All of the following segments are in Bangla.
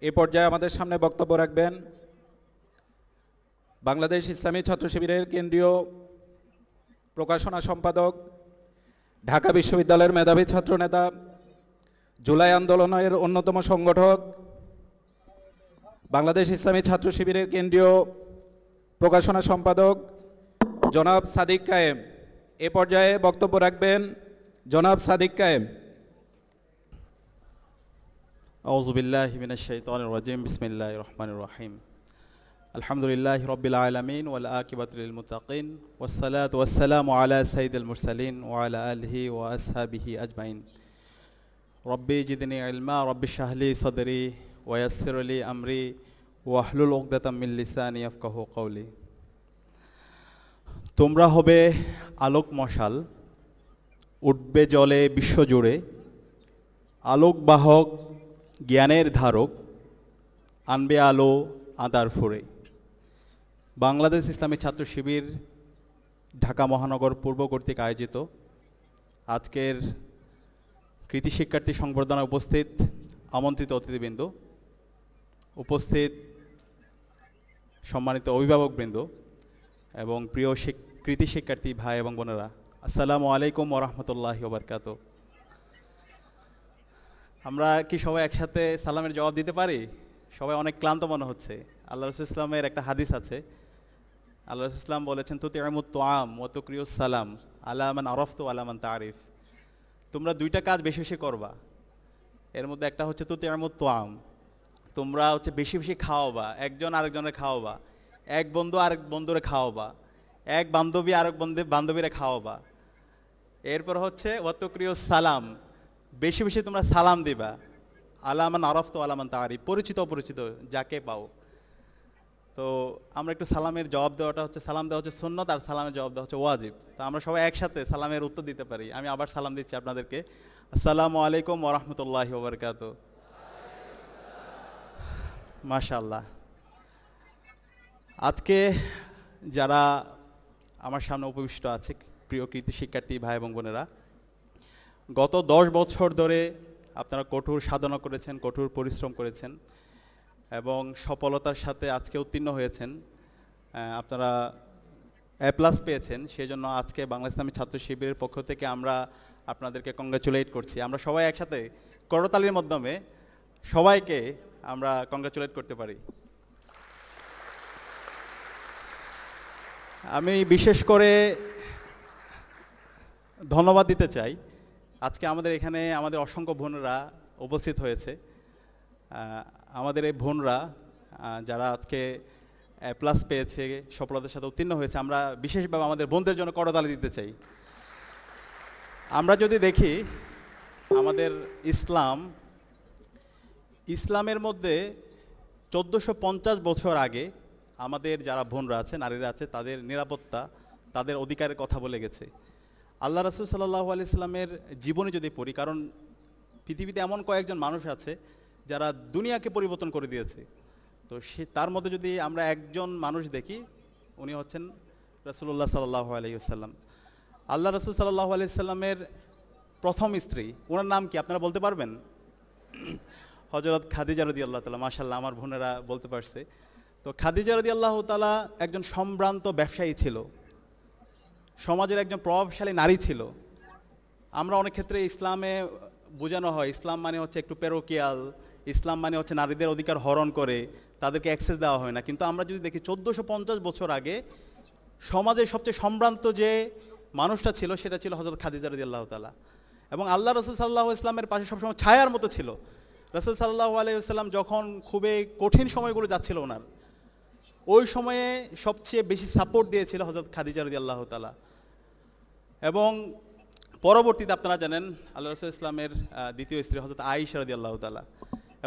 এ পর্যায়ে আমাদের সামনে বক্তব্য রাখবেন বাংলাদেশ ইসলামী ছাত্র শিবিরের কেন্দ্রীয় প্রকাশনা সম্পাদক, ঢাকা বিশ্ববিদ্যালয়ের মেধাবী ছাত্রনেতা, জুলাই আন্দোলনের অন্যতম সংগঠক, বাংলাদেশ ইসলামী ছাত্র শিবিরের কেন্দ্রীয় প্রকাশনা সম্পাদক জনাব সাদিক কায়েম। এ পর্যায়ে বক্তব্য রাখবেন জনাব সাদিক কায়েম। আউযু বিল্লাহি মিনাশ শাইতানির রাজিম। বিসমিল্লাহির রহমানির রহিম। আলহামদুলিল্লাহি রাব্বিল আলামিন ওয়াল আকিবাতু লিল মুত্তাকিন ওয়াসসালাতু ওয়াসসালামু আলা সাইয়্যিদিল মুরসালিন ওয়া আলা আলিহি ওয়া আসহাবিহি আজমাইন। রব্বি জিদনি ইলমা রব্বি ইশরাহ লি সাদরি ওয়া ইয়াসসির লি আমরি ওয়াহলুল উকদাতাম মিন লিসানি ইয়াফকাহু কওলি। তোমরা হবে আলোক মশাল, উঠবে জলে বিশ্বজুড়ে, আলোক বাহক জ্ঞানের ধারক, আনবে আলো আদার ফুরে। বাংলাদেশ ইসলামী ছাত্র শিবির ঢাকা মহানগর পূর্ব কর্তৃক আয়োজিত আজকের কৃতি শিক্ষার্থী সংবর্ধনা উপস্থিত আমন্ত্রিত অতিথিবৃন্দ, উপস্থিত সম্মানিত অভিভাবকবৃন্দ এবং প্রিয় কৃতি শিক্ষার্থী ভাই এবং বোনেরা, আসসালামু আলাইকুম ওয়া রাহমাতুল্লাহি ওয়া বারাকাতুহু। আমরা কি সবাই একসাথে সালামের জবাব দিতে পারি? সবাই অনেক ক্লান্ত মনে হচ্ছে। আল্লাহ রাসূল ইসলামের একটা হাদিস আছে, আল্লাহ রাসূল ইসলাম বলেছেন, তুতিউমুত তুআম ওয়া তুকরিউস সালাম আলা মান আরাফতু আলা মান তারিফ। তোমরা দুইটা কাজ বেশি বেশি করবা, এর মধ্যে একটা হচ্ছে তুতিউমুত তুআম, তোমরা হচ্ছে বেশি বেশি খাওয়াবা, একজন আরেকজনের খাওয়াবা, এক বন্ধু আরেক বন্ধুরে খাওয়াবা, এক বান্ধবী আরেক বান্ধবীরে খাওয়াবা। এরপর হচ্ছে ওয়া তুকরিউস সালাম, বেশি বেশি তোমরা সালাম দিবা, আলা মান আরাফতু আলা মান তারিফ, পরিচিত অপরিচিত যাকে পাও। তো আমরা একটু সালামের জবাব দেওয়াটা হচ্ছে, সালাম দেওয়া হচ্ছে সুন্নাত আর সালামের জবাব দেওয়া হচ্ছে ওয়াজিব। তো আমরা সবাই একসাথে সালামের উত্তর দিতে পারি। আমি আবার সালাম দিচ্ছি আপনাদেরকে, আসসালামু আলাইকুম ওয়া রাহমাতুল্লাহি ওয়া বারাকাতুহু। মাশাআল্লাহ। আজকে যারা আমার সামনে উপবিষ্ট আছে, প্রিয় কৃতি শিক্ষার্থী ভাই এবং বোনেরা, গত 10 বছর ধরে আপনারা কঠোর সাধনা করেছেন, কঠোর পরিশ্রম করেছেন এবং সফলতার সাথে আজকে উত্তীর্ণ হয়েছেন। আপনারা A+ পেয়েছেন, সেই জন্য আজকে বাংলা ইসলামী ছাত্র শিবিরের পক্ষ থেকে আমরা আপনাদেরকে কংগ্রাচুলেট করছি। আমরা সবাই একসাথে করতালির মাধ্যমে সবাইকে আমরা কংগ্রাচুলেট করতে পারি। আমি বিশেষ করে ধন্যবাদ দিতে চাই, আজকে আমাদের এখানে আমাদের অসংখ্য বোনরা উপস্থিত হয়েছে। আমাদের এই বোনরা যারা আজকে A+ পেয়েছে, সফলতার সাথে উত্তীর্ণ হয়েছে, আমরা বিশেষভাবে আমাদের বোনদের জন্য করতালি দিতে চাই। আমরা যদি দেখি আমাদের ইসলামের মধ্যে 1450 বছর আগে আমাদের যারা বোনরা আছে, নারীরা আছে, তাদের নিরাপত্তা, তাদের অধিকারের কথা বলে গেছে। আল্লাহ রাসূল সাল্লাল্লাহু আলাইহি সাল্লামের জীবনী যদি পড়ি, কারণ পৃথিবীতে এমন কয়েকজন মানুষ আছে যারা দুনিয়াকে পরিবর্তন করে দিয়েছে, তো তার মধ্যে যদি আমরা একজন মানুষ দেখি, উনি হচ্ছেন রাসূলুল্লাহ সাল্লাল্লাহু আলাইহি ওয়াসাল্লাম। আল্লাহ রাসূল সাল্লাল্লাহু আলাইহি সাল্লামের প্রথম স্ত্রী, ওনার নাম কি আপনারা বলতে পারবেন? হযরত খাদিজা রাদিয়াল্লাহু তাআলা। মাশাআল্লাহ, আমার বোনেরা বলতে পারছে। তো খাদিজা রাদিয়াল্লাহু তাআলা একজন সম্ভ্রান্ত ব্যবসায়ী ছিল, সমাজের একজন প্রভাবশালী নারী ছিল। আমরা অনেক ক্ষেত্রে ইসলামে বোঝানো হয় ইসলাম মানে হচ্ছে একটু পেরোকিয়াল, ইসলাম মানে হচ্ছে নারীদের অধিকার হরণ করে, তাদেরকে অ্যাক্সেস দেওয়া হয় না। কিন্তু আমরা যদি দেখি 1450 বছর আগে সমাজের সবচেয়ে সম্ভ্রান্ত যে মানুষটা ছিল সেটা ছিল হযরত খাদিজা রাদিয়াল্লাহু তাআলা। এবং আল্লাহ রাসূল সাল্লাল্লাহু আলাইহি ওয়াসাল্লামের পাশে সবসময় ছায়ার মতো ছিল। রাসূল সাল্লাল্লাহু আলাইহি ওয়াসাল্লাম যখন খুবই কঠিন সময়গুলো যাচ্ছিল ওনার, ওই সময়ে সবচেয়ে বেশি সাপোর্ট দিয়েছিল হযরত খাদিজা রাদিয়াল্লাহু তাআলা। এবং পরবর্তীতে আপনারা জানেন আল্লাহ রাসূল ইসলামের দ্বিতীয় স্ত্রী হযরত আয়েশা রাদিয়াল্লাহু তাআলা,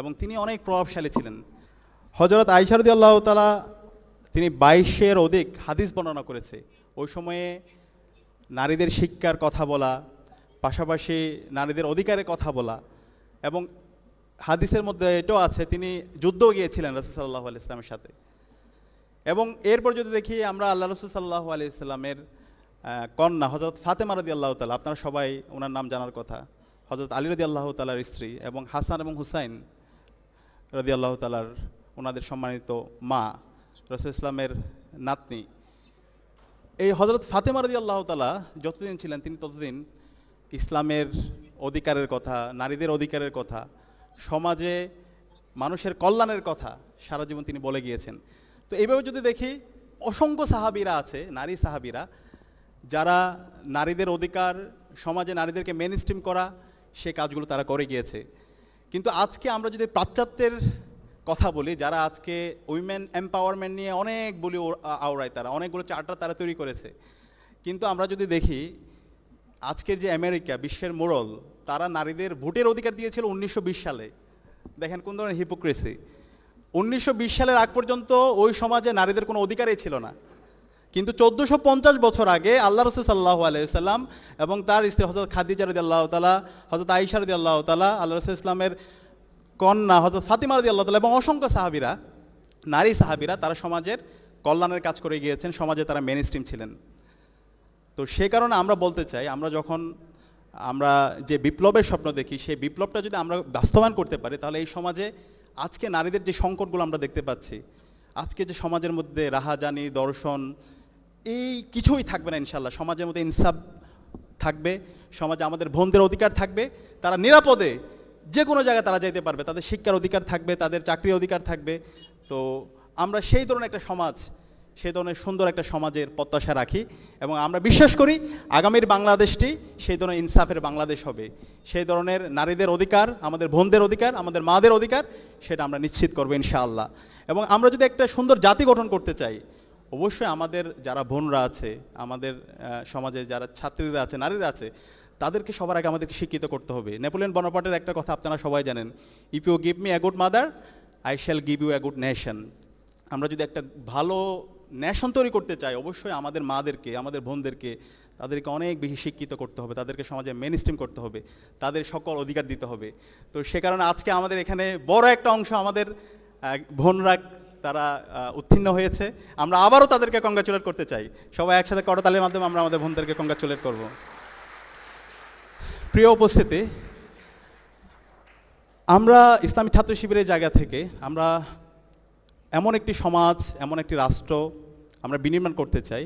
এবং তিনি অনেক প্রভাবশালী ছিলেন। হযরত আয়েশা রাদিয়াল্লাহু তাআলা তিনি 22-এর অধিক হাদিস বর্ণনা করেছে। ওই সময়ে নারীদের শিক্ষার কথা বলা, পাশাপাশি নারীদের অধিকারের কথা বলা, এবং হাদিসের মধ্যে এটাও আছে তিনি যুদ্ধও গিয়েছিলেন রাসূল সাল্লাল্লাহু আলাইহি ওয়াসাল্লামের সাথে। এবং এরপর যদি দেখি আমরা আল্লাহ রাসূল সাল্লাল্লাহু আলাইহি ওয়াসাল্লামের কন্যা হযরত ফাতেমা রাদিয়াল্লাহু তাআলা, আপনারা সবাই ওনার নাম জানার কথা, হযরত আলী রাদিয়াল্লাহু তাআলার স্ত্রী, এবং হাসান এবং হুসাইন রাদিয়াল্লাহু তাআলার ওনাদের সম্মানিত মা, রাসূল ইসলামের নাতনি। এই হযরত ফাতেমা রাদিয়াল্লাহু তাআলা যতদিন ছিলেন তিনি ততদিন ইসলামের অধিকারের কথা, নারীদের অধিকারের কথা, সমাজে মানুষের কল্যাণের কথা সারা জীবন তিনি বলে গিয়েছেন। তো এইভাবে যদি দেখি অসংখ্য সাহাবীরা আছে, নারী সাহাবীরা, যারা নারীদের অধিকার, সমাজে নারীদেরকে মেইনস্ট্রিম করা, সে কাজগুলো তারা করে গিয়েছে। কিন্তু আজকে আমরা যদি পাশ্চাত্যের কথা বলি, যারা আজকে উইমেন এম্পাওয়ারমেন্ট নিয়ে অনেক বলি আওড়ায়, তারা অনেকগুলো চার্টার তারা তৈরি করেছে, কিন্তু আমরা যদি দেখি আজকের যে আমেরিকা বিশ্বের মোড়ল, তারা নারীদের ভোটের অধিকার দিয়েছিল 1920 সালে। দেখেন কোন ধরনের হিপোক্রেসি। 1920 সালের আগ পর্যন্ত ওই সমাজে নারীদের কোনো অধিকারই ছিল না, কিন্তু 1450 বছর আগে আল্লাহ রাসূল সাল্লাল্লাহু আলাইহি ওয়াসাল্লাম এবং তার স্ত্রী হযরত খাদিজা রাদিয়াল্লাহু তাআলা, হযরত আয়েশা রাদিয়াল্লাহু তাআলা, আল্লাহ রাসূল ইসলামের কন্যা হযরত ফাতিমা রাদিয়াল্লাহু তাআলা এবং অসংখ্য সাহাবীরা, নারী সাহাবীরা, তারা সমাজের কল্যাণের কাজ করে গিয়েছেন, সমাজে তারা মেইনস্ট্রিম ছিলেন। তো সে কারণে আমরা বলতে চাই, আমরা যখন আমরা যে বিপ্লবের স্বপ্ন দেখি, সেই বিপ্লবটা যদি আমরা বাস্তবায়ন করতে পারি, তাহলে এই সমাজে আজকে নারীদের যে সংকটগুলো আমরা দেখতে পাচ্ছি, আজকে যে সমাজের মধ্যে রাহাজানি, দর্শন, এই কিছুই থাকবে না ইনশাল্লাহ। সমাজের মধ্যে ইনসাফ থাকবে, সমাজে আমাদের বোনদের অধিকার থাকবে, তারা নিরাপদে যে কোনো জায়গায় তারা যেতে পারবে, তাদের শিক্ষার অধিকার থাকবে, তাদের চাকরির অধিকার থাকবে। তো আমরা সেই ধরনের একটা সমাজ, সেই ধরনের সুন্দর একটা সমাজের প্রত্যাশা রাখি এবং আমরা বিশ্বাস করি আগামীর বাংলাদেশটি সেই ধরনের ইনসাফের বাংলাদেশ হবে। সেই ধরনের নারীদের অধিকার, আমাদের বোনদের অধিকার, আমাদের মাদের অধিকার, সেটা আমরা নিশ্চিত করবো ইনশাআল্লাহ। এবং আমরা যদি একটা সুন্দর জাতি গঠন করতে চাই, অবশ্যই আমাদের যারা বোনরা আছে, আমাদের সমাজে যারা ছাত্রীরা আছে, নারীরা আছে, তাদেরকে সবার আগে আমাদেরকে শিক্ষিত করতে হবে। নেপোলিয়ন বোনাপার্টের একটা কথা আপনারা সবাই জানেন, if you give me a good mother, I shall give you a good nation. আমরা যদি একটা ভালো নেশন তৈরি করতে চাই, অবশ্যই আমাদের মাদেরকে, আমাদের বোনদেরকে, তাদেরকে অনেক বেশি শিক্ষিত করতে হবে, তাদেরকে সমাজে মেইনস্ট্রিম করতে হবে, তাদের সকল অধিকার দিতে হবে। তো সে কারণে আজকে আমাদের এখানে বড় একটা অংশ আমাদের বোনরা তারা উত্তীর্ণ হয়েছে। আমরা আবারও তাদেরকে কংগ্রাচুলেট করতে চাই। সবাই একসাথে করতালির মাধ্যমে আমরা আমাদের বোনদেরকে কংগ্রাচুলেট করব। প্রিয় উপস্থিতি, আমরা ইসলামী ছাত্র শিবিরের জায়গা থেকে আমরা এমন একটি সমাজ, এমন একটি রাষ্ট্র আমরা বিনির্মাণ করতে চাই,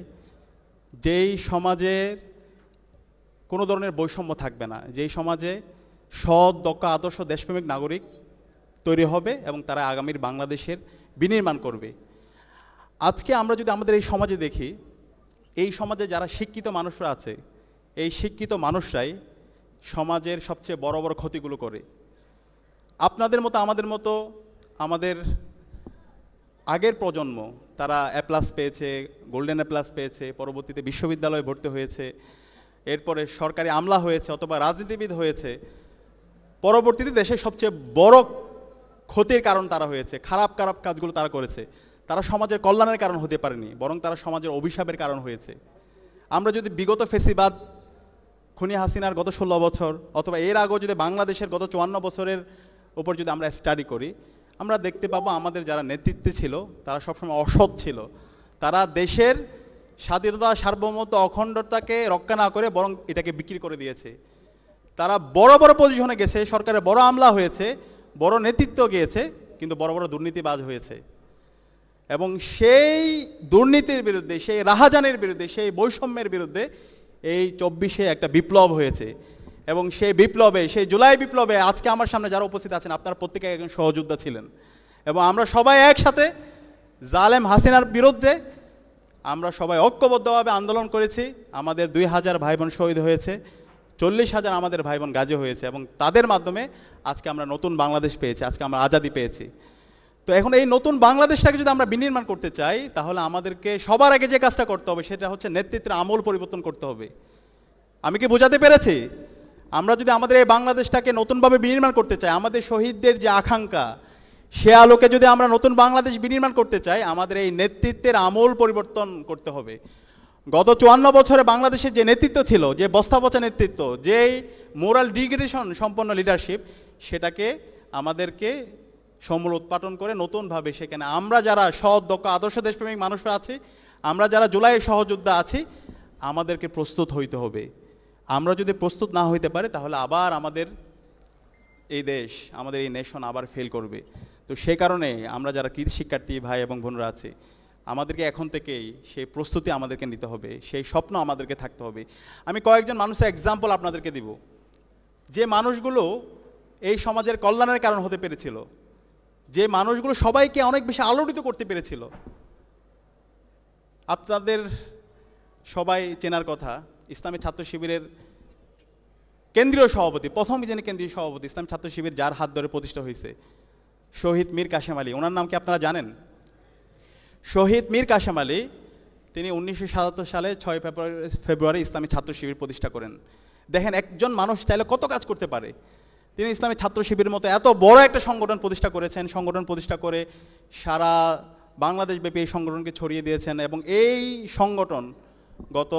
যেই সমাজে কোনো ধরনের বৈষম্য থাকবে না, যেই সমাজে সৎ, দক্ষ, আদর্শ, দেশপ্রেমিক নাগরিক তৈরি হবে এবং তারা আগামীর বাংলাদেশের বিনির্মাণ করবে। আজকে আমরা যদি আমাদের এই সমাজে দেখি, এই সমাজে যারা শিক্ষিত মানুষরা আছে, এই শিক্ষিত মানুষরাই সমাজের সবচেয়ে বড় বড় ক্ষতিগুলো করে। আপনাদের মতো, আমাদের মতো, আমাদের আগের প্রজন্ম তারা A+ পেয়েছে, গোল্ডেন A+ পেয়েছে, পরবর্তীতে বিশ্ববিদ্যালয়ে ভর্তি হয়েছে, এরপরে সরকারি আমলা হয়েছে অথবা রাজনীতিবিদ হয়েছে। পরবর্তীতে দেশের সবচেয়ে বড় ক্ষতির কারণ তারা হয়েছে, খারাপ খারাপ কাজগুলো তারা করেছে। তারা সমাজের কল্যাণের কারণ হতে পারেনি, বরং তারা সমাজের অভিশাপের কারণ হয়েছে। আমরা যদি বিগত ফেসিবাদ, খুনি হাসিনার গত 16 বছর অথবা এর আগেও যদি বাংলাদেশের গত 54 বছরের উপর যদি আমরা স্টাডি করি, আমরা দেখতে পাবো আমাদের যারা নেতৃত্বে ছিল তারা সবসময় অসৎ ছিল। তারা দেশের স্বাধীনতা, সার্বভৌমত্ব, অখণ্ডতাকে রক্ষা না করে বরং এটাকে বিক্রি করে দিয়েছে। তারা বড় বড় পজিশনে গেছে, সরকারের বড় আমলা হয়েছে, বড় নেতৃত্ব গিয়েছে, কিন্তু বড় বড় দুর্নীতিবাজ হয়েছে। এবং সেই দুর্নীতির বিরুদ্ধে, সেই রাহাজানের বিরুদ্ধে, সেই বৈষম্যের বিরুদ্ধে এই 24-এ একটা বিপ্লব হয়েছে। এবং সেই বিপ্লবে, সেই জুলাই বিপ্লবে আজকে আমার সামনে যারা উপস্থিত আছেন, আপনারা প্রত্যেকে একজন সহযোদ্ধা ছিলেন। এবং আমরা সবাই একসাথে জালেম হাসিনার বিরুদ্ধে আমরা সবাই ঐক্যবদ্ধভাবে আন্দোলন করেছি। আমাদের 2000 ভাই বোন শহীদ হয়েছে, 40,000 আমাদের ভাই বোন গাজী হয়েছে, এবং তাদের মাধ্যমে আজকে আমরা নতুন বাংলাদেশ পেয়েছি, আজকে আমরা আজাদি পেয়েছি। তো এখন এই নতুন বাংলাদেশটাকে যদি আমরা বিনির্মাণ করতে চাই, তাহলে আমাদেরকে সবার আগে যে কাজটা করতে হবে সেটা হচ্ছে নেতৃত্বের আমূল পরিবর্তন করতে হবে। আমি কি বোঝাতে পেরেছি? আমরা যদি আমাদের এই বাংলাদেশটাকে নতুনভাবে বিনির্মাণ করতে চাই, আমাদের শহীদদের যে আকাঙ্ক্ষা, সে আলোকে যদি আমরা নতুন বাংলাদেশ বিনির্মাণ করতে চাই, আমাদের এই নেতৃত্বের আমূল পরিবর্তন করতে হবে। গত 54 বছরে বাংলাদেশের যে নেতৃত্ব ছিল, যে বস্তাপচা নেতৃত্ব, যেই মোরাল ডিগ্রেডেশন সম্পন্ন লিডারশিপ, সেটাকে আমাদেরকে সমূল উৎপাটন করে নতুনভাবে সেখানে আমরা যারা সৎ, দক্ষ, আদর্শ, দেশপ্রেমিক মানুষরা আছি, আমরা যারা জুলাইয়ের সহযোদ্ধা আছি, আমাদেরকে প্রস্তুত হইতে হবে। আমরা যদি প্রস্তুত না হইতে পারি, তাহলে আবার আমাদের এই দেশ, আমাদের এই নেশন আবার ফেল করবে। তো সেই কারণে আমরা যারা কৃতি শিক্ষার্থী ভাই এবং বোনরা আছি, আমাদেরকে এখন থেকেই সেই প্রস্তুতি আমাদেরকে নিতে হবে, সেই স্বপ্ন আমাদেরকে থাকতে হবে। আমি কয়েকজন মানুষের এক্সাম্পল আপনাদেরকে দিব, যে মানুষগুলো এই সমাজের কল্যাণের কারণ হতে পেরেছিল, যে মানুষগুলো সবাইকে অনেক বেশি আলোড়িত করতে পেরেছিল। আপনাদের সবাই চেনার কথা, ইসলামী ছাত্র শিবিরের কেন্দ্রীয় সভাপতি, প্রথম যিনি কেন্দ্রীয় সভাপতি ইসলামী ছাত্র শিবির, যার হাত ধরে প্রতিষ্ঠা হয়েছে, শহীদ মীর কাশেম আলী। ওনার নাম কি আপনারা জানেন? শহীদ মীর কাশেম আলী, তিনি 1977 সালে 6 ফেব্রুয়ারি ইসলামী ছাত্র শিবির প্রতিষ্ঠা করেন। দেখেন একজন মানুষ চাইলে কত কাজ করতে পারে। তিনি ইসলামী ছাত্র শিবিরের মতো এত বড় একটা সংগঠন প্রতিষ্ঠা করেছেন, সংগঠন প্রতিষ্ঠা করে সারা বাংলাদেশব্যাপী এই সংগঠনকে ছড়িয়ে দিয়েছেন। এবং এই সংগঠন গত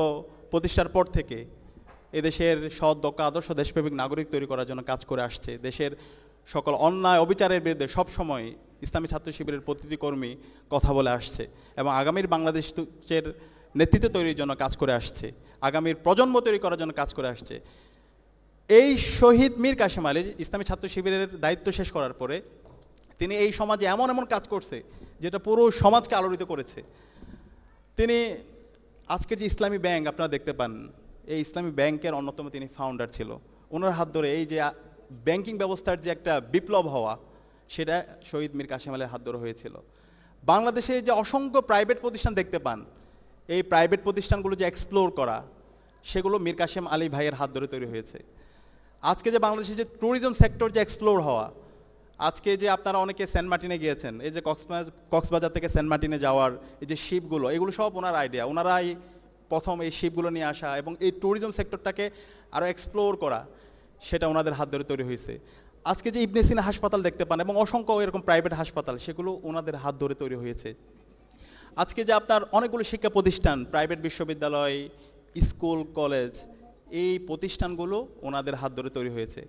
প্রতিষ্ঠার পর থেকে এদেশের সৎ, দক্ষ, আদর্শ দেশপ্রেমিক নাগরিক তৈরি করার জন্য কাজ করে আসছে। দেশের সকল অন্যায় অবিচারের বিরুদ্ধে সবসময় ইসলামী ছাত্র শিবিরের প্রতিটি কর্মী কথা বলে আসছে এবং আগামীর বাংলাদেশের নেতৃত্ব তৈরির জন্য কাজ করে আসছে, আগামীর প্রজন্ম তৈরি করার জন্য কাজ করে আসছে। এই শহীদ মীর কাশেম আলী ইসলামী ছাত্র শিবিরের দায়িত্ব শেষ করার পরে তিনি এই সমাজে এমন এমন কাজ করছে যেটা পুরো সমাজকে আলোড়িত করেছে। তিনি আজকের যে ইসলামী ব্যাংক আপনারা দেখতে পান, এই ইসলামী ব্যাংকের অন্যতম তিনি ফাউন্ডার ছিল। ওনার হাত ধরে এই যে ব্যাংকিং ব্যবস্থার যে একটা বিপ্লব হওয়া, সেটা শহীদ মীর কাশেম আলীর হাত ধরে হয়েছিল। বাংলাদেশে যে অসংখ্য প্রাইভেট প্রতিষ্ঠান দেখতে পান, এই প্রাইভেট প্রতিষ্ঠানগুলো যে এক্সপ্লোর করা, সেগুলো মীর কাশেম আলী ভাইয়ের হাত ধরে তৈরি হয়েছে। আজকে যে বাংলাদেশের যে ট্যুরিজম সেক্টর যে এক্সপ্লোর হওয়া, আজকে যে আপনারা অনেকে সেন্ট মার্টিনে গিয়েছেন, এই যে কক্সবাজার থেকে সেন্ট মার্টিনে যাওয়ার এই যে শিপগুলো, এগুলো সব ওনার আইডিয়া। ওনারাই প্রথম এই শিপগুলো নিয়ে আসা এবং এই ট্যুরিজম সেক্টরটাকে আরও এক্সপ্লোর করা, সেটা ওনাদের হাত ধরে তৈরি হয়েছে। আজকে যে ইবনে সিনা হাসপাতাল দেখতে পান এবং অসংখ্য এরকম প্রাইভেট হাসপাতাল, সেগুলো ওনাদের হাত ধরে তৈরি হয়েছে। আজকে যে আপনার অনেকগুলো শিক্ষা প্রতিষ্ঠান, প্রাইভেট বিশ্ববিদ্যালয়, স্কুল, কলেজ, এই প্রতিষ্ঠানগুলো ওনাদের হাত ধরে তৈরি হয়েছে।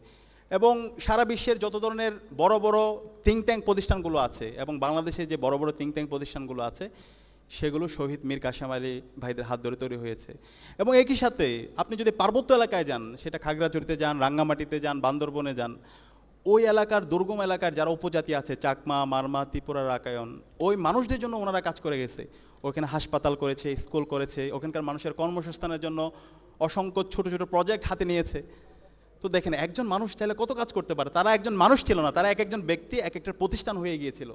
এবং সারা বিশ্বের যত ধরনের বড় বড় থিঙ্ক ট্যাঙ্ক প্রতিষ্ঠানগুলো আছে এবং বাংলাদেশে যে বড় বড় থিঙ্ক ট্যাঙ্ক প্রতিষ্ঠানগুলো আছে, সেগুলো শহীদ মীর কাশেম আলী ভাইদের হাত ধরে তৈরি হয়েছে। এবং একই সাথে আপনি যদি পার্বত্য এলাকায় যান, সেটা খাগড়াছড়িতে যান, রাঙ্গামাটিতে যান, বান্দরবনে যান, ওই এলাকার দুর্গম এলাকার যারা উপজাতি আছে, চাকমা, মারমা, ত্রিপুরা, রাকায়ন, ওই মানুষদের জন্য ওনারা কাজ করে গেছে। ওখানে হাসপাতাল করেছে, স্কুল করেছে, ওখানকার মানুষের কর্মসংস্থানের জন্য অসংখ্য ছোট ছোট প্রজেক্ট হাতে নিয়েছে। তো দেখেন একজন মানুষ চাইলে কত কাজ করতে পারে। তারা একজন মানুষ ছিল না, তারা এক একজন ব্যক্তি, এক একটা প্রতিষ্ঠান হয়ে গিয়েছিল।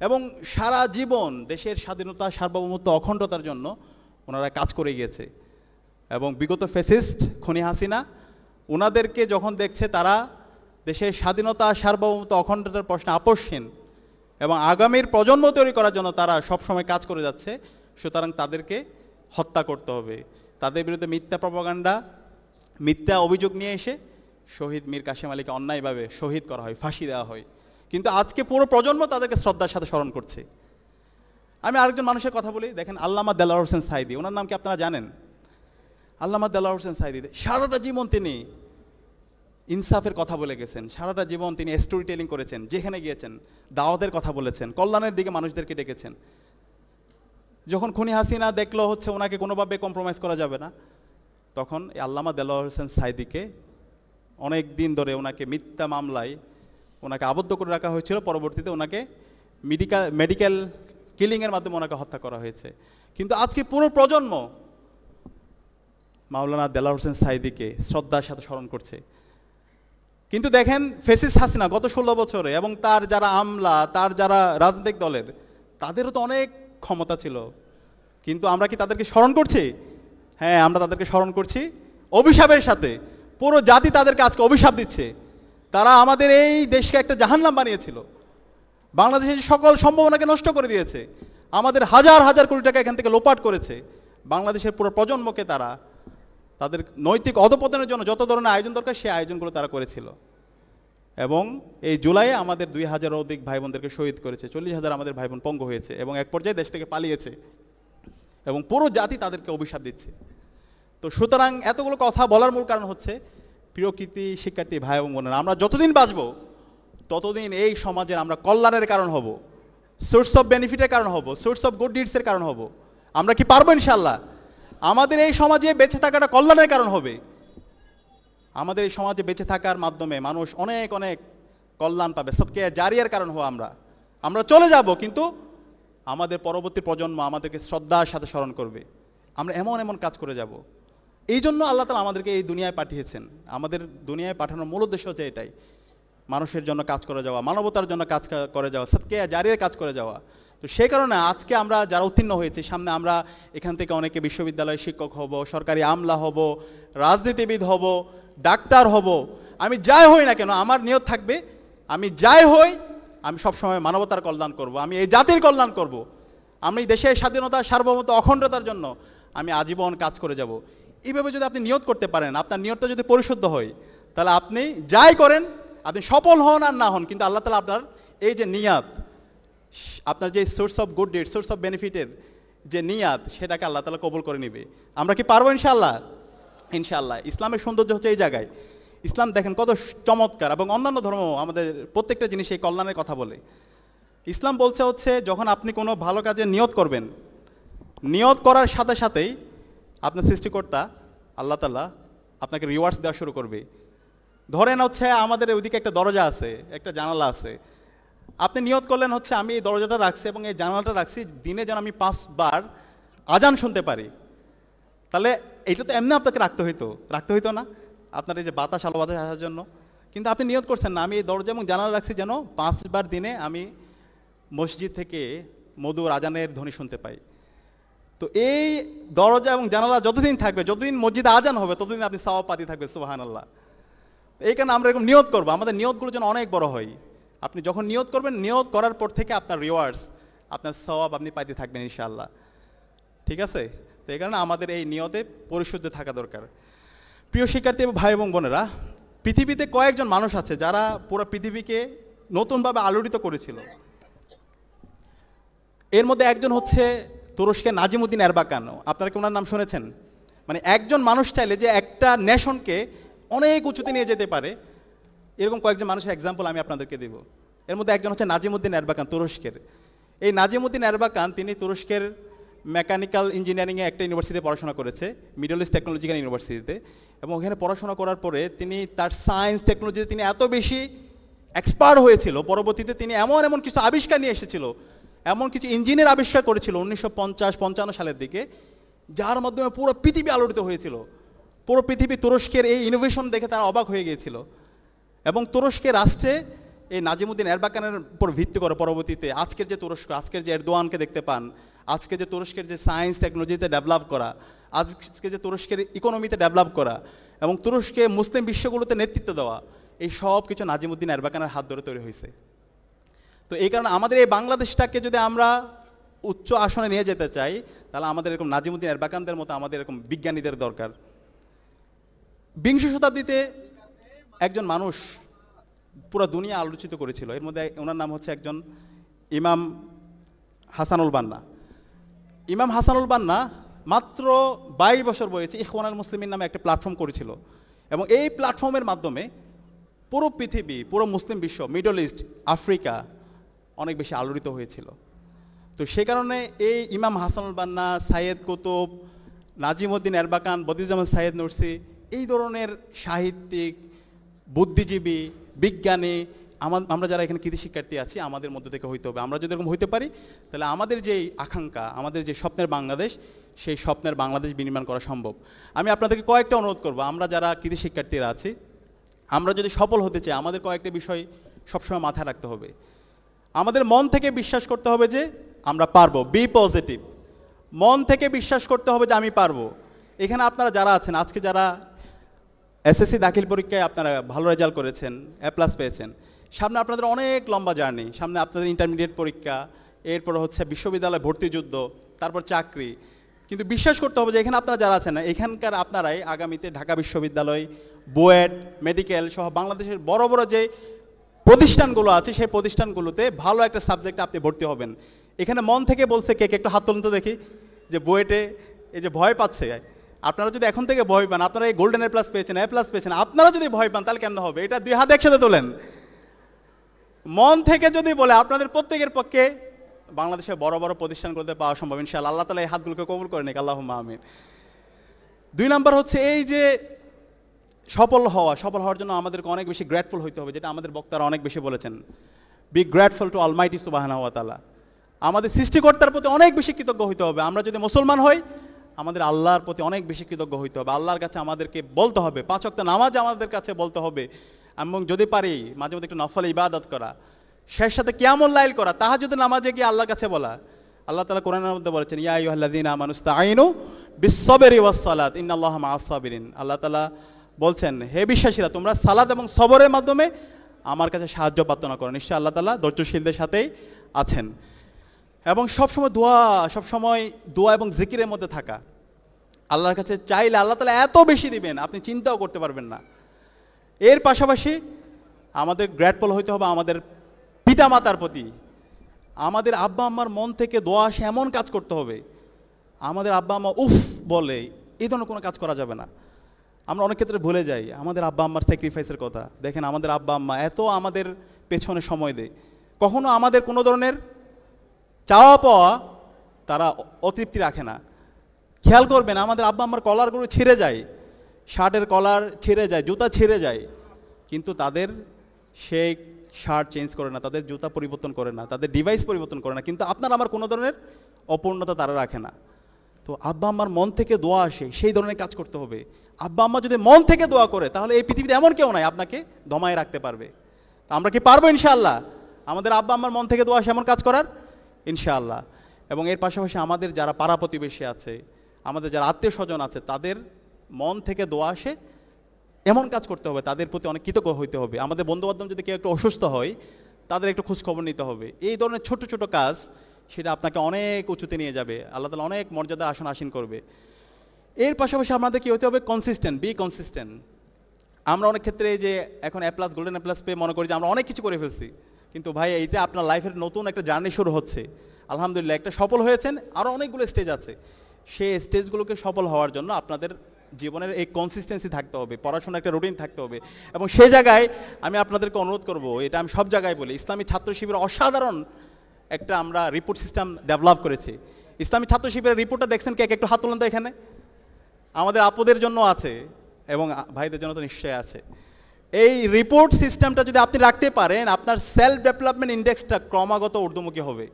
এবং সারা জীবন দেশের স্বাধীনতা, সার্বভৌমত্ব, অখণ্ডতার জন্য ওনারা কাজ করে গিয়েছে। এবং বিগত ফ্যাসিস্ট খুনি হাসিনা ওনাদেরকে যখন দেখছে তারা দেশের স্বাধীনতা, সার্বভৌমত্ব, অখণ্ডতার প্রশ্নে আপোষহীন এবং আগামীর প্রজন্ম তৈরি করার জন্য তারা সবসময় কাজ করে যাচ্ছে, সুতরাং তাদেরকে হত্যা করতে হবে। তাদের বিরুদ্ধে মিথ্যা প্রপাগান্ডা, মিথ্যা অভিযোগ নিয়ে এসে শহীদ মীর কাশেম আলীকে অন্যায়ভাবে শহীদ করা হয়, ফাঁসি দেওয়া হয়। কিন্তু আজকে পুরো প্রজন্ম তাদেরকে শ্রদ্ধার সাথে স্মরণ করছে। আমি আরেকজন মানুষের কথা বলি, দেখেন আল্লামা দেলোয়ার হোসেন সাঈদী, ওনার নাম কি আপনারা জানেন? আল্লামা দেলোয়ার হোসেন সাঈদী সারাটা জীবন তিনি ইনসাফের কথা বলে গেছেন, সারাটা জীবন তিনি স্টোরি টেলিং করেছেন, যেখানে গিয়েছেন দাওয়াতের কথা বলেছেন, কল্যাণের দিকে মানুষদেরকে ডেকেছেন। যখন খুনি হাসিনা দেখলো হচ্ছে ওনাকে কোনোভাবে কম্প্রোমাইজ করা যাবে না, তখন এই আল্লামা দেলোয়ার হোসেন সাঈদীকে অনেক দিন ধরে ওনাকে মিথ্যা মামলায় ওনাকে আবদ্ধ করে রাখা হয়েছিল। পরবর্তীতে ওনাকে মেডিকেল কিলিংয়ের মাধ্যমে ওনাকে হত্যা করা হয়েছে। কিন্তু আজকে পুরো প্রজন্ম মাওলানা দেলোয়ার হোসেন সাঈদীকে শ্রদ্ধার সাথে স্মরণ করছে। কিন্তু দেখেন ফ্যাসিস্ট হাসিনা গত 16 বছরে এবং তার যারা আমলা, তার যারা রাজনৈতিক দলের, তাদেরও তো অনেক ক্ষমতা ছিল, কিন্তু আমরা কি তাদেরকে স্মরণ করছি? হ্যাঁ, আমরা তাদেরকে স্মরণ করছি অভিশাপের সাথে। পুরো জাতি তাদেরকে আজকে অভিশাপ দিচ্ছে। তারা আমাদের এই দেশকে একটা জাহান্নাম বানিয়েছিল, বাংলাদেশের সকল সম্ভাবনাকে নষ্ট করে দিয়েছে, আমাদের হাজার হাজার কোটি টাকা এখান থেকে লোপাট করেছে। বাংলাদেশের পুরো প্রজন্মকে তারা তাদের নৈতিক অধপতনের জন্য যত ধরনের আয়োজন দরকার সেই আয়োজনগুলো তারা করেছিল। এবং এই জুলাইয়ে আমাদের 2000-এর অধিক ভাই বোনদেরকে শহীদ করেছে, 40,000 আমাদের ভাই বোন পঙ্গু হয়েছে এবং এক পর্যায়ে দেশ থেকে পালিয়েছে এবং পুরো জাতি তাদেরকে অভিশাপ দিচ্ছে। তো সুতরাং এতগুলো কথা বলার মূল কারণ হচ্ছে, প্রিয় কৃতি শিক্ষার্থী ভাই এবং বোনেরা, আমরা যতদিন বাঁচবো ততদিন এই সমাজের আমরা কল্যাণের কারণ হব, সোর্স অফ বেনিফিটের কারণ হব, সোর্স অফ গুড ডিডসের কারণ হব। আমরা কি পারবো? ইনশাল্লাহ। আমাদের এই সমাজে বেঁচে থাকাটা কল্যাণের কারণ হবে। আমাদের এই সমাজে বেঁচে থাকার মাধ্যমে মানুষ অনেক অনেক কল্যাণ পাবে, সদকে জারিয়ার কারণ হওয়া আমরা চলে যাব, কিন্তু আমাদের পরবর্তী প্রজন্ম আমাদেরকে শ্রদ্ধার সাথে স্মরণ করবে। আমরা এমন এমন কাজ করে যাব। এই জন্য আল্লাহ তাআলা আমাদেরকে এই দুনিয়ায় পাঠিয়েছেন। আমাদের দুনিয়ায় পাঠানোর মূল উদ্দেশ্য হচ্ছে এটাই, মানুষের জন্য কাজ করে যাওয়া, মানবতার জন্য কাজ করে যাওয়া, সদকে জারিয়ার কাজ করে যাওয়া। তো সেই কারণে আজকে আমরা যারা উত্তীর্ণ হয়েছি, সামনে আমরা এখান থেকে অনেকে বিশ্ববিদ্যালয়ের শিক্ষক হব, সরকারি আমলা হব, রাজনীতিবিদ হব, ডাক্তার হব। আমি যাই হই না কেন, আমার নিয়ত থাকবে আমি যাই হই আমি সবসময় মানবতার কল্যাণ করব, আমি এই জাতির কল্যাণ করব, আমি দেশের স্বাধীনতা, সার্বভৌমত্ব, অখণ্ডতার জন্য আমি আজীবন কাজ করে যাব। এইভাবে যদি আপনি নিয়ত করতে পারেন, আপনার নিয়তটা যদি পরিশুদ্ধ হয়, তাহলে আপনি যাই করেন, আপনি সফল হন আর না হন, কিন্তু আল্লাহ তাআলা আপনার এই যে নিয়াত, আপনার যে source of good deed, source of বেনিফিটের যে নিয়াত, সেটাকে আল্লাহ তাআলা কবুল করে নেবে। আমরা কি পারবো ইনশাআল্লাহ? ইনশাআল্লাহ। ইসলামের সৌন্দর্য হচ্ছে এই জায়গায়। ইসলাম দেখেন কত চমৎকার, এবং অন্যান্য ধর্ম আমাদের প্রত্যেকটা জিনিস এই কল্যাণের কথা বলে। ইসলাম বলছে হচ্ছে যখন আপনি কোনো ভালো কাজে নিয়ত করবেন, নিয়ত করার সাথে সাথেই আপনার সৃষ্টিকর্তা আল্লাহ তাআলা আপনাকে রিওয়ার্ডস দেওয়া শুরু করবে। ধরেন হচ্ছে আমাদের ওইদিকে একটা দরজা আছে, একটা জানালা আছে, আপনি নিয়ত করলেন হচ্ছে আমি এই দরজাটা রাখছি এবং এই জানালাটা রাখছি, দিনে যেন আমি 5 বার আজান শুনতে পারি। তাহলে এইটা তো এমনি আপনাকে রাখতে হইতো না, আপনার এই যে বাতাস, আলো বাতাস আসার জন্য। কিন্তু আপনি নিয়ত করছেন না, আমি এই দরজা এবং জানালা রাখছি যেন 5 বার দিনে আমি মসজিদ থেকে মধুর আজানের ধ্বনি শুনতে পাই। তো এই দরজা এবং জানালা যতদিন থাকবে, যতদিন মসজিদে আজান হবে, ততদিন আপনি সওয়াব পাতি থাকবে। সুবহানাল্লাহ। এই কারণে আমরা এরকম নিয়ত করবো, আমাদের নিয়তগুলো যেন অনেক বড় হয়। আপনি যখন নিয়ত করবেন, নিয়ত করার পর থেকে আপনার রিওয়ার্ডস, আপনার সওয়াব আপনি পাইতে থাকবেন ইনশাআল্লাহ। ঠিক আছে? তো এই কারণে আমাদের এই নিয়তে পরিশুদ্ধ থাকা দরকার। প্রিয় শিক্ষার্থী ভাই এবং বোনেরা, পৃথিবীতে কয়েকজন মানুষ আছে যারা পুরো পৃথিবীকে নতুনভাবে আলোড়িত করেছিল। এর মধ্যে একজন হচ্ছে তুরস্কের নাজিমুদ্দিন এরবাকান। আপনারা কি ওনার নাম শুনেছেন? মানে একজন মানুষ চাইলে যে একটা নেশনকে অনেক উঁচুতে নিয়ে যেতে পারে, এরকম কয়েকজন মানুষের এক্সাম্পল আমি আপনাদেরকে দেব। এর মধ্যে একজন হচ্ছে নাজিমুদ্দিন এরবাকান, তুরস্কের। এই নাজিমুদ্দিন এরবাকান তিনি তুরস্কের মেকানিক্যাল ইঞ্জিনিয়ারিংয়ে একটা ইউনিভার্সিটিতে পড়াশোনা করেছে, মিডল ইস্ট টেকনোলজিক্যাল ইউনিভার্সিটিতে। এবং ওখানে পড়াশোনা করার পরে তিনি তার সায়েন্স টেকনোলজিতে তিনি এত বেশি এক্সপার্ট হয়েছিল, পরবর্তীতে তিনি এমন এমন কিছু আবিষ্কার নিয়ে এসেছিল, এমন কিছু ইঞ্জিনের আবিষ্কার করেছিল 1950-55 সালের দিকে, যার মাধ্যমে পুরো পৃথিবী আলোড়িত হয়েছিল। পুরো পৃথিবী তুরস্কের এই ইনোভেশন দেখে তারা অবাক হয়ে গিয়েছিল। এবং তুরস্কের রাষ্ট্রে এই নাজিমুদ্দিন এরবাকানের উপর ভিত্তি করে পরবর্তীতে আজকের যে তুরস্ক, আজকের যে এরদোয়ানকে দেখতে পান, আজকে যে তুরস্কের যে সায়েন্স টেকনোলজিতে ডেভেলপ করা, আজকে যে তুরস্কের ইকোনমিতে ডেভেলপ করা এবং তুরস্কে মুসলিম বিশ্বগুলোতে নেতৃত্ব দেওয়া, এই সব কিছু নাজিমুদ্দিন এরবাকানের হাত ধরে তৈরি হয়েছে। তো এই কারণে আমাদের এই বাংলাদেশটাকে যদি আমরা উচ্চ আসনে নিয়ে যেতে চাই, তাহলে আমাদের এরকম নাজিমুদ্দিন এরবাকানদের মতো আমাদের এরকম বিজ্ঞানীদের দরকার। বিংশ শতাব্দীতে একজন মানুষ পুরো দুনিয়া আলোচিত করেছিল, এর মধ্যে ওনার নাম হচ্ছে একজন ইমাম হাসানুল বান্না। ইমাম হাসানুল বান্না মাত্র 22 বছর বয়সে ইখওয়ানুল মুসলিমিন নামে একটা প্ল্যাটফর্ম করেছিল, এবং এই প্ল্যাটফর্মের মাধ্যমে পুরো পৃথিবী, পুরো মুসলিম বিশ্ব, মিডল ইস্ট, আফ্রিকা অনেক বেশি আলোড়িত হয়েছিল। তো সে কারণে এই ইমাম হাসানুল বান্না, সাইয়েদ কুতুব, নাজিমুদ্দিন এরবাকান, বদিউজ্জামান সাইয়েদ নুরসি, এই ধরনের সাহিত্যিক, বুদ্ধিজীবী, বিজ্ঞানী, আমরা যারা এখানে কৃতি শিক্ষার্থী আছি, আমাদের মধ্যে থেকে হইতে হবে। আমরা যদি এরকম হইতে পারি, তাহলে আমাদের যে আকাঙ্ক্ষা, আমাদের যে স্বপ্নের বাংলাদেশ, সেই স্বপ্নের বাংলাদেশ বিনির্মাণ করা সম্ভব। আমি আপনাদেরকে কয়েকটা অনুরোধ করব, আমরা যারা কৃতি শিক্ষার্থীরা আছি, আমরা যদি সফল হতে চাই, আমাদের কয়েকটা বিষয় সবসময় মাথায় রাখতে হবে। আমাদের মন থেকে বিশ্বাস করতে হবে যে আমরা পারবো, বি পজিটিভ। মন থেকে বিশ্বাস করতে হবে যে আমি পারবো। এখানে আপনারা যারা আছেন, আজকে যারা এসএসসি দাখিল পরীক্ষায় আপনারা ভালো রেজাল্ট করেছেন, A+ পেয়েছেন, সামনে আপনাদের অনেক লম্বা জার্নি, সামনে আপনাদের ইন্টারমিডিয়েট পরীক্ষা, এরপর হচ্ছে বিশ্ববিদ্যালয় ভর্তি যুদ্ধ, তারপর চাকরি। কিন্তু বিশ্বাস করতে হবে যে এখানে আপনারা যারা আছেন, এখানকার আপনারাই আগামীতে ঢাকা বিশ্ববিদ্যালয়, বুয়েট, মেডিকেল সহ বাংলাদেশের বড় বড় যে প্রতিষ্ঠানগুলো আছে, সেই প্রতিষ্ঠানগুলোতে ভালো একটা সাবজেক্টে আপনি ভর্তি হবেন। এখানে মন থেকে বলছে কে কে, একটু হাত তুলুন তো দেখি, যে বুয়েটে এই যে ভয় পাচ্ছে। আপনারা যদি এখন থেকে ভয় পান, আপনারা এই গোল্ডেন A+ পেয়েছেন, A+ পেয়েছেন, আপনারা যদি ভয় পান তাহলে কেমন হবে? এটা 2 হাত একসাথে তোলেন। মন থেকে যদি বলে আপনাদের প্রত্যেকের পক্ষে বাংলাদেশের বড় বড় প্রতিষ্ঠানগুলোতে পাওয়া সম্ভব ইনশাআল্লাহ। আল্লাহ তাআলা এই হাতগুলোকে কবুল করে নিক, আল্লাহুম্মা আমিন। 2 নাম্বার হচ্ছে এই যে সফল হওয়ার জন্য আমাদেরকে অনেক বেশি গ্রেটফুল হইতে হবে, যেটা আমাদের বক্তারা অনেক বেশি বলেছেন। বি গ্রেটফুল টু অলমাইটি সুবহানাহু ওয়া তাআলা। আমাদের সৃষ্টিকর্তার প্রতি অনেক বেশি কৃতজ্ঞ হইতে হবে। আমরা যদি মুসলমান হই, আমাদের আল্লাহর প্রতি অনেক বেশি কৃতজ্ঞ হইতে হবে। আল্লাহর কাছে আমাদেরকে বলতে হবে, 5 ওয়াক্ত নামাজ আমাদের কাছে বলতে হবে, এবং যদি পারি মাঝে মধ্যে একটু নফল ইবাদত করা, শেষ সাথে কিয়ামুল লাইল করা, তাহাজ্জুদের নামাজে গিয়ে আল্লাহর কাছে বলা। আল্লাহ তাআলা কোরআনের মধ্যে বলেছেন, ইয়া আইয়ুহাল্লাযীনা আমানু ইসতাঈনু বিস-সাবরি ওয়াস-সালাত ইন্নাল্লাহা মা'আস-সাবিরিন। আল্লাহ তাআলা বলছেন, হে বিশ্বাসীরা, তোমরা সালাত এবং সবরের মাধ্যমে আমার কাছে সাহায্য প্রার্থনা করো, নিশ্চয়ই আল্লাহ তাআলা ধৈর্যশীলদের সাথেই আছেন। এবং সবসময় দোয়া এবং জিকিরের মধ্যে থাকা। আল্লাহর কাছে চাইলে আল্লাহ তাআলা এত বেশি দিবেন, আপনি চিন্তাও করতে পারবেন না। এর পাশাপাশি আমাদের গ্রেটফুল হইতে হবে আমাদের পিতামাতার প্রতি। আমাদের আব্বা আম্মার মন থেকে দোয়া আসে এমন কাজ করতে হবে। আমাদের আব্বা আম্মা উফ বলে এই ধরনের কোনো কাজ করা যাবে না। আমরা অনেক ক্ষেত্রে ভুলে যাই আমাদের আব্বা আম্মার স্যাক্রিফাইসের কথা। দেখেন, আমাদের আব্বা আম্মা এত আমাদের পেছনে সময় দেয়, কখনো আমাদের কোনো ধরনের চাওয়া পাওয়া তারা অতৃপ্তি রাখে না। খেয়াল করবেন, আমাদের আব্বা আম্মার কলারগুলো ছিঁড়ে যায়, শার্টের কলার ছিঁড়ে যায়, জুতা ছিঁড়ে যায়, কিন্তু তাদের সেই শার্ট চেঞ্জ করে না, তাদের জুতা পরিবর্তন করে না, তাদের ডিভাইস পরিবর্তন করে না, কিন্তু আপনার আমার কোনো ধরনের অপূর্ণতা তারা রাখে না। তো আব্বা আম্মার মন থেকে দোয়া আসে, সেই ধরনের কাজ করতে হবে। আব্বা আম্মা যদি মন থেকে দোয়া করে, তাহলে এই পৃথিবীতে এমন কেউ নাই আপনাকে দমায় রাখতে পারবে। আমরা কি পারবো ইনশাআল্লাহ আমাদের আব্বা আম্মার মন থেকে দোয়া আসে এমন কাজ করার? ইনশাআল্লাহ। এবং এর পাশাপাশি আমাদের যারা পাড়া প্রতিবেশী আছে, আমাদের যারা আত্মীয় স্বজন আছে, তাদের মন থেকে দোয়া আসে এমন কাজ করতে হবে, তাদের প্রতি অনেক কৃতজ্ঞ হইতে হবে। আমাদের বন্ধুবান্ধব যদি কেউ একটু অসুস্থ হয়, তাদের একটু খোঁজখবর নিতে হবে। এই ধরনের ছোট ছোট কাজ, সেটা আপনাকে অনেক উঁচুতে নিয়ে যাবে, আল্লাহ তাআলা অনেক মর্যাদার আসন আসীন করবে। এর পাশাপাশি আমাদের কি হতে হবে? Consistent, B consistent. আমরা অনেক ক্ষেত্রে যে এখন A+, গোল্ডেন A+ পেয়ে মনে করি যে আমরা অনেক কিছু করে ফেলছি, কিন্তু ভাই এইটা আপনার লাইফের নতুন একটা জার্নি শুরু হচ্ছে। আলহামদুলিল্লাহ, একটা সফল হয়েছেন, আরও অনেকগুলো স্টেজ আছে। সেই স্টেজগুলোকে সফল হওয়ার জন্য আপনাদের জীবনের এই কনসিস্টেন্সি থাকতে হবে, পড়াশোনার একটা রুটিন থাকতে হবে। এবং সেই জায়গায় আমি আপনাদেরকে অনুরোধ করব, এটা আমি সব জায়গায় বলি, ইসলামী ছাত্র শিবির অসাধারণ একটা আমরা রিপোর্ট সিস্টেম ডেভেলপ করেছি। ইসলামী ছাত্র শিবিরের রিপোর্টটা দেখছেন কে? একটু হাত তোলেন তো এখানে। আমাদের আপুদের জন্য আছে এবং ভাইদের জন্য তো নিশ্চয়ই আছে। এই রিপোর্ট সিস্টেমটা যদি আপনি রাখতে পারেন, আপনার সেলফ ডেভেলপমেন্ট ইন্ডেক্সটা ক্রমাগত ঊর্ধ্বমুখী হবে।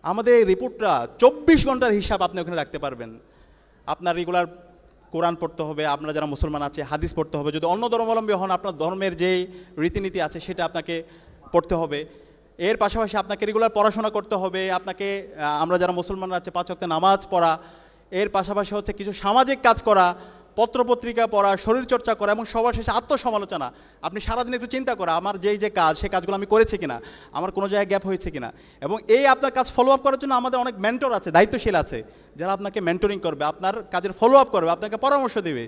আমাদের এই রিপোর্টটা 24 ঘন্টার হিসাব আপনি ওখানে রাখতে পারবেন। আপনার রেগুলার কোরআন পড়তে হবে, আপনারা যারা মুসলমান আছে হাদিস পড়তে হবে, যদি অন্য ধর্মাবলম্বী হন আপনার ধর্মের যে রীতিনীতি আছে সেটা আপনাকে পড়তে হবে। এর পাশাপাশি আপনাকে রেগুলার পড়াশোনা করতে হবে, আপনাকে আমরা যারা মুসলমান আছে 5 ওয়াক্ত নামাজ পড়া, এর পাশাপাশি হচ্ছে কিছু সামাজিক কাজ করা, পত্রপত্রিকা পড়া, শরীরচর্চা করা, এবং সবার শেষে আত্মসমালোচনা। আপনি সারাদিন একটু চিন্তা করা, আমার যে কাজ, সেই কাজগুলো আমি করেছি কিনা, আমার কোনো জায়গায় গ্যাপ হয়েছে কিনা। এবং এই আপনার কাজ ফলো আপ করার জন্য আমাদের অনেক মেন্টর আছে, দায়িত্বশীল আছে, যারা আপনাকে মেন্টরিং করবে, আপনার কাজের ফলো আপ করবে, আপনাকে পরামর্শ দেবে।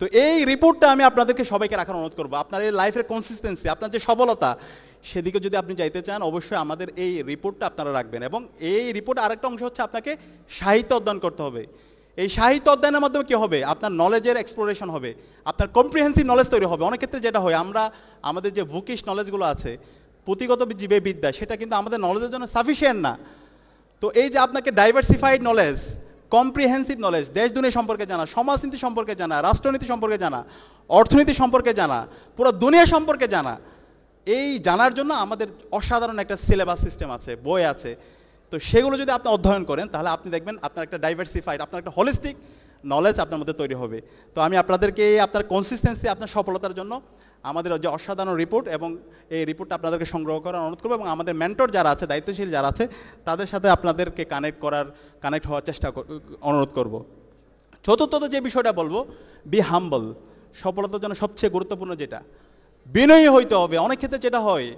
তো এই রিপোর্টটা আমি আপনাদেরকে সবাইকে রাখার অনুরোধ করবো। আপনার এই লাইফের কনসিস্টেন্সি, আপনার যে সফলতা, সেদিকে যদি আপনি যাইতে চান, অবশ্যই আমাদের এই রিপোর্টটা আপনারা রাখবেন। এবং এই রিপোর্ট আরেকটা অংশ হচ্ছে আপনাকে সাহিত্য অধ্যয়ন করতে হবে। এই সাহিত্য অধ্যয়নের মাধ্যমে কী হবে? আপনার নলেজের এক্সপ্লোরেশন হবে, আপনার কম্প্রিহেন্সিভ নলেজ তৈরি হবে। অনেক ক্ষেত্রে যেটা হয়, আমাদের যে বুকিশ নলেজগুলো আছে, পুঁথিগত জীবে বিদ্যা, সেটা কিন্তু আমাদের নলেজের জন্য সাফিসিয়েন্ট না। তো এই যে আপনাকে ডাইভার্সিফাইড নলেজ, কম্প্রিহেন্সিভ নলেজ, দেশ দুনিয়া সম্পর্কে জানা, সমাজনীতি সম্পর্কে জানা, রাষ্ট্রনীতি সম্পর্কে জানা, অর্থনীতি সম্পর্কে জানা, পুরো দুনিয়া সম্পর্কে জানা, এই জানার জন্য আমাদের অসাধারণ একটা সিলেবাস সিস্টেম আছে, বই আছে। তো সেগুলো যদি আপনি অধ্যয়ন করেন, তাহলে আপনি দেখবেন আপনার একটা ডাইভার্সিফাইড, আপনার একটা হোলিস্টিক নলেজ আপনার মধ্যে তৈরি হবে। তো আমি আপনাদেরকে আপনার কনসিস্টেন্সি, আপনার সফলতার জন্য আমাদের যে অসাধারণ রিপোর্ট, এবং এই রিপোর্টটা আপনাদেরকে সংগ্রহ করার অনুরোধ করবো, এবং আমাদের মেন্টর যারা আছে, দায়িত্বশীল যারা আছে, তাদের সাথে আপনাদেরকে কানেক্ট হওয়ার অনুরোধ করব। চতুর্থত যে বিষয়টা বলবো, বি হাম্বল। সফলতার জন্য সবচেয়ে গুরুত্বপূর্ণ যেটা, বিনয়ী হইতে হবে। অনেক ক্ষেত্রে যেটা হয়,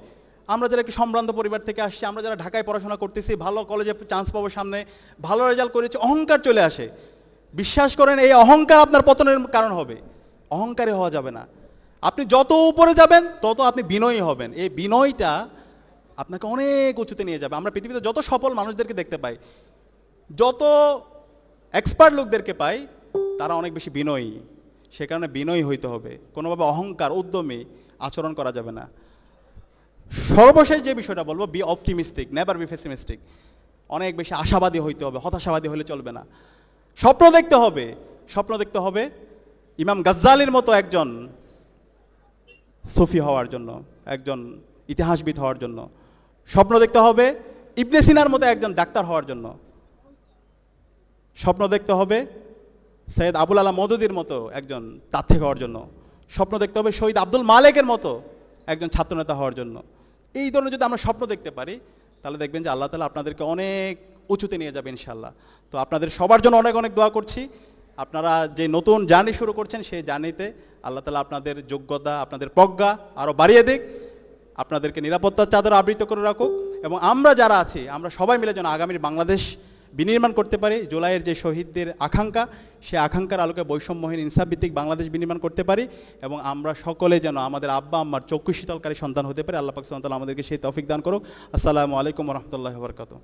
আমরা যারা একটু সম্ভ্রান্ত পরিবার থেকে আসছি, আমরা যারা ঢাকায় পড়াশোনা করতেছি, ভালো কলেজে চান্স পাবো, সামনে ভালো রেজাল্ট করেছি, অহংকার চলে আসে। বিশ্বাস করেন, এই অহংকার আপনার পতনের কারণ হবে। অহংকারী হওয়া যাবে না। আপনি যত উপরে যাবেন তত আপনি বিনয়ী হবেন। এই বিনয়টা আপনাকে অনেক উঁচুতে নিয়ে যাবে। আমরা পৃথিবীতে যত সফল মানুষদেরকে দেখতে পাই, যত এক্সপার্ট লোকদেরকে পাই, তারা অনেক বেশি বিনয়ী। সে কারণে বিনয়ী হইতে হবে, কোনোভাবে অহংকার, উদ্যমী আচরণ করা যাবে না। সর্বশেষ যে বিষয়টা বলবো, B optimistic, never be pessimistic. অনেক বেশি আশাবাদী হইতে হবে, হতাশাবাদী হলে চলবে না। স্বপ্ন দেখতে হবে, ইমাম গাজ্জালির মতো একজন সুফি হওয়ার জন্য, একজন ইতিহাসবিদ হওয়ার জন্য। স্বপ্ন দেখতে হবে ইবনে সিনার মতো একজন ডাক্তার হওয়ার জন্য। স্বপ্ন দেখতে হবে সৈয়দ আবুল আলা মওদুদির মতো একজন তাত্ত্বিক হওয়ার জন্য। স্বপ্ন দেখতে হবে শহীদ আব্দুল মালেকের মতো একজন ছাত্রনেতা হওয়ার জন্য। এই ধরনের যদি আমরা স্বপ্ন দেখতে পারি তাহলে দেখবেন যে আল্লাহ তাআলা আপনাদেরকে অনেক উঁচুতে নিয়ে যাবে ইনশাআল্লাহ। তো আপনাদের সবার জন্য অনেক অনেক দোয়া করছি। আপনারা যে নতুন জার্নি শুরু করছেন সেই জার্নিতে আল্লাহ তাআলা আপনাদের যোগ্যতা, আপনাদের প্রজ্ঞা আরও বাড়িয়ে দিক, আপনাদেরকে নিরাপত্তার চাদর আবৃত করে রাখুক, এবং আমরা যারা আছি আমরা সবাই মিলে যেন আগামীর বাংলাদেশ বিনির্মাণ করতে পারি। জুলাইয়ের যে শহীদদের আকাঙ্ক্ষা, সেই আকাঙ্ক্ষার আলোকে বৈষম্যহীন ইনসাফভিত্তিক বাংলাদেশ বিনির্মাণ করতে পারি, এবং আমরা সকলে যেন আমাদের আব্বা আম্মার চক্ষু শীতলকারী সন্তান হতে পারি। আল্লাহ পাক সুবহানাহু ওয়া তাআলা আমাদেরকে সেই তৌফিক দান করুক। আসসালামু আলাইকুম ওয়া রাহমাতুল্লাহি ওয়া বারাকাতুহু।